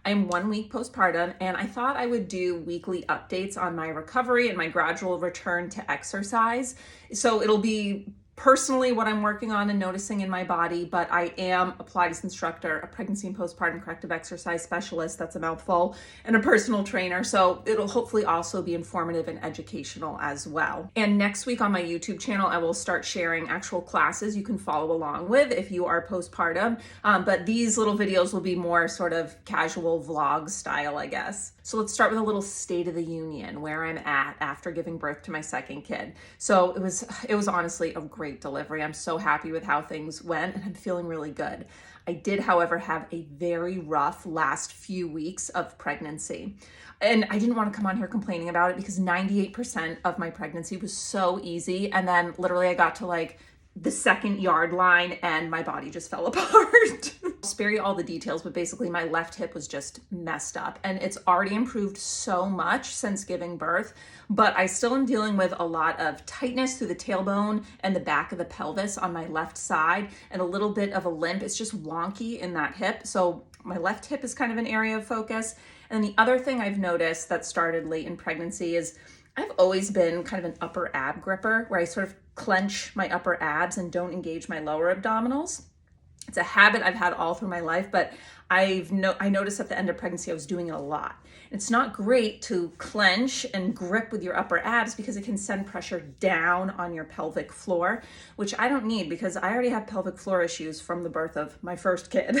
I'm 1 week postpartum, and I thought I would do weekly updates on my recovery and my gradual return to exercise. So it'll be personally what I'm working on and noticing in my body, but I am a Pilates instructor, a pregnancy and postpartum corrective exercise specialist, that's a mouthful, and a personal trainer. So it'll hopefully also be informative and educational as well. And next week on my YouTube channel, I will start sharing actual classes you can follow along with if you are postpartum. But these little videos will be more sort of casual vlog style, I guess. So let's start with a little state of the union, where I'm at after giving birth to my second kid. So it was honestly a great delivery. I'm so happy with how things went, and I'm feeling really good. I did, however, have a very rough last few weeks of pregnancy. And I didn't want to come on here complaining about it because 98% of my pregnancy was so easy. And then literally I got to like the second yard line and my body just fell apart. I'll spare you all the details, but basically my left hip was just messed up, and it's already improved so much since giving birth, but I still am dealing with a lot of tightness through the tailbone and the back of the pelvis on my left side, and a little bit of a limp. It's just wonky in that hip. So my left hip is kind of an area of focus. And the other thing I've noticed that started late in pregnancy is I've always been kind of an upper ab gripper, where I sort of clench my upper abs and don't engage my lower abdominals. It's a habit I've had all through my life, but I noticed at the end of pregnancy I was doing it a lot. It's not great to clench and grip with your upper abs because it can send pressure down on your pelvic floor, which I don't need because I already have pelvic floor issues from the birth of my first kid.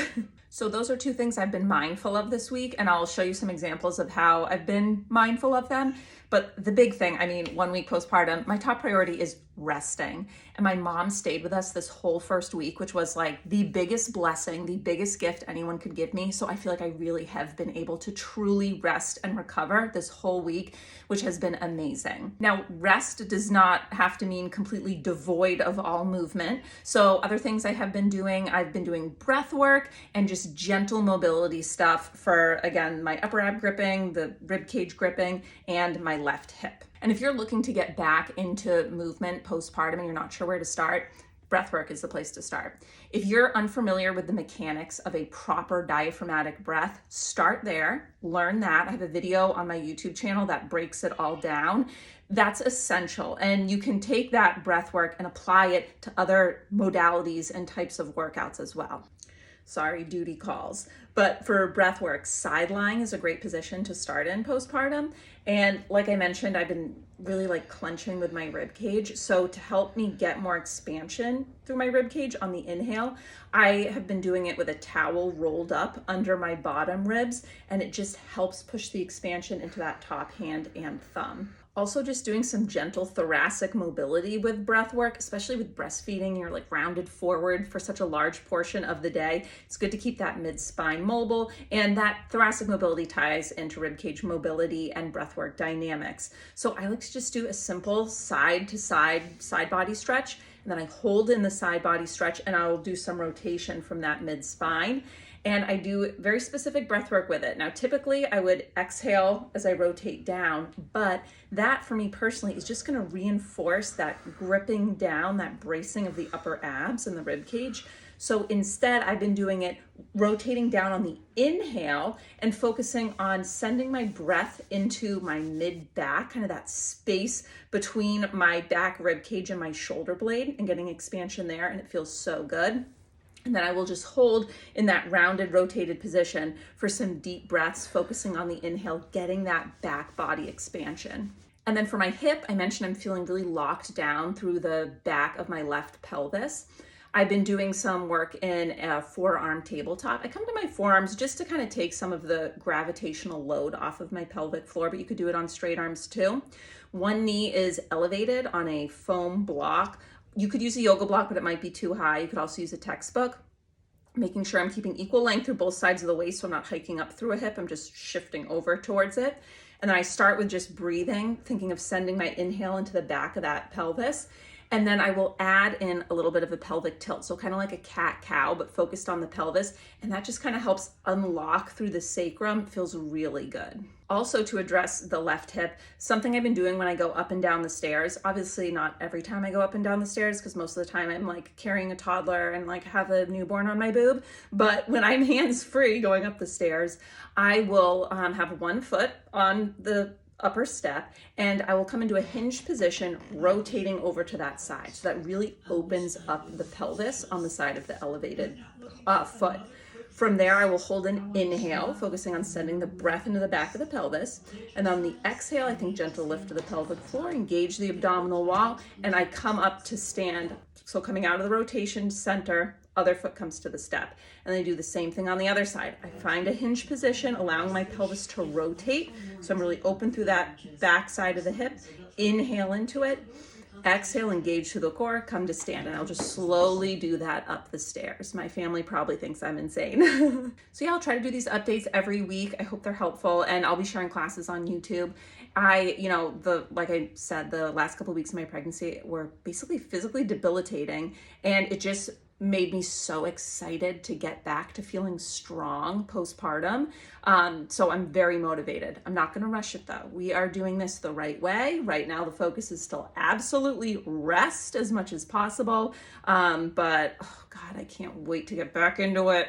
So those are two things I've been mindful of this week, and I'll show you some examples of how I've been mindful of them. But the big thing, 1 week postpartum, my top priority is resting. And my mom stayed with us this whole first week, which was like the biggest blessing, the biggest gift anyone could give me. So I feel like I really have been able to truly rest and recover this whole week, which has been amazing. Now, rest does not have to mean completely devoid of all movement. So other things I have been doing, I've been doing breath work and just gentle mobility stuff for, again, my upper ab gripping, the rib cage gripping, and my left hip. And if you're looking to get back into movement postpartum and you're not sure where to start, breathwork is the place to start. If you're unfamiliar with the mechanics of a proper diaphragmatic breath, start there, learn that. I have a video on my YouTube channel that breaks it all down. That's essential. And you can take that breathwork and apply it to other modalities and types of workouts as well. Sorry, duty calls. But for breath work, side lying is a great position to start in postpartum. And like I mentioned, I've been really like clenching with my rib cage. So to help me get more expansion through my rib cage on the inhale, I have been doing it with a towel rolled up under my bottom ribs, and it just helps push the expansion into that top hand and thumb. Also, just doing some gentle thoracic mobility with breath work, especially with breastfeeding. You're like rounded forward for such a large portion of the day. It's good to keep that mid-spine mobile, and that thoracic mobility ties into ribcage mobility and breath work dynamics. So I like to just do a simple side to side body stretch, and then I hold in the side body stretch, and I'll do some rotation from that mid-spine. And I do very specific breath work with it. Now, typically I would exhale as I rotate down, but that for me personally is just gonna reinforce that gripping down, that bracing of the upper abs and the rib cage. So instead, I've been doing it rotating down on the inhale and focusing on sending my breath into my mid back, kind of that space between my back rib cage and my shoulder blade, and getting expansion there, and it feels so good. And then I will just hold in that rounded, rotated position for some deep breaths, focusing on the inhale, getting that back body expansion. And then for my hip, I mentioned I'm feeling really locked down through the back of my left pelvis. I've been doing some work in a forearm tabletop. I come to my forearms just to kind of take some of the gravitational load off of my pelvic floor, but you could do it on straight arms too. One knee is elevated on a foam block. You could use a yoga block, but it might be too high. You could also use a textbook. Making sure I'm keeping equal length through both sides of the waist, so I'm not hiking up through a hip. I'm just shifting over towards it. And then I start with just breathing, thinking of sending my inhale into the back of that pelvis. And then I will add in a little bit of a pelvic tilt. So kind of like a cat-cow, but focused on the pelvis. And that just kind of helps unlock through the sacrum. It feels really good. Also, to address the left hip, something I've been doing when I go up and down the stairs, obviously not every time I go up and down the stairs, because most of the time I'm like carrying a toddler and like have a newborn on my boob. But when I'm hands-free going up the stairs, I will have one foot on the upper step, and I will come into a hinged position, rotating over to that side. So that really opens up the pelvis on the side of the elevated foot. From there, I will hold an inhale, focusing on sending the breath into the back of the pelvis. And on the exhale, I think gentle lift to the pelvic floor, engage the abdominal wall, and I come up to stand. So coming out of the rotation center, other foot comes to the step. And then I do the same thing on the other side. I find a hinge position, allowing my pelvis to rotate. So I'm really open through that back side of the hip. Inhale into it. Exhale, engage through the core, come to stand. And I'll just slowly do that up the stairs. My family probably thinks I'm insane. So yeah, I'll try to do these updates every week. I hope they're helpful, and I'll be sharing classes on YouTube. Like I said, the last couple of weeks of my pregnancy were basically physically debilitating, and it just made me so excited to get back to feeling strong postpartum. So I'm very motivated. I'm not going to rush it though. We are doing this the right way. Right now, the focus is still absolutely rest as much as possible. But oh God, I can't wait to get back into it.